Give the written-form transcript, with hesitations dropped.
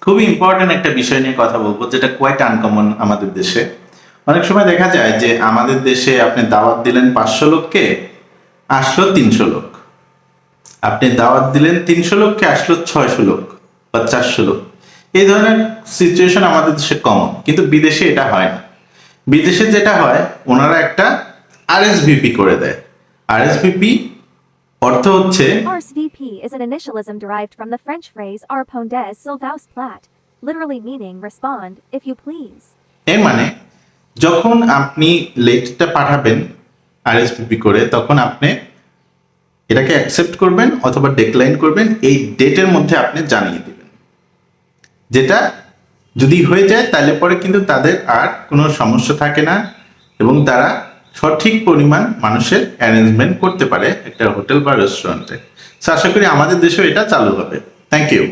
খুবই ইম্পর্টেন্ট একটা বিষয় নিয়ে কথা বলবো, যেটা কোয়াইট আনকমন আমাদের দেশে। অনেক সময় দেখা যায় যে আমাদের দেশে আপনি দাওয়াত দিলেন 500 লোককে, আসলো 300 লোক। আপনি দাওয়াত দিলেন 300 লোককে, আসলো 600 লোক বা 400 লোক। এই ধরনের সিচুয়েশন আমাদের দেশে কমন, কিন্তু বিদেশে এটা হয় না। বিদেশে যেটা হয়, ওনারা একটা আরএসভিপি করে দেয়। আরএসভিপি অর্থ হচ্ছে, RSVP is an initialism derived from the French phrase répondez vous plaît, literally meaning respond, if you please. এর মানে যখন আপনি লেটারটা পাঠাবেন আরএসভিপি করে, তখন আপনি এটাকে অ্যাকসেপ্ট করবেন অথবা ডিক্লাইন করবেন, এই ডেটের মধ্যে আপনি জানিয়ে দিবেন। যেটা যদি হয়ে যায় তাহলে পরে কিন্তু তাদের আর কোনো সমস্যা থাকে না, এবং তারা সঠিক পরিমাণ মানুষের অ্যারেঞ্জমেন্ট করতে পারে একটা হোটেল বা রেস্টুরেন্টে। আশা করি আমাদের দেশেও এটা চালু হবে। Thank you.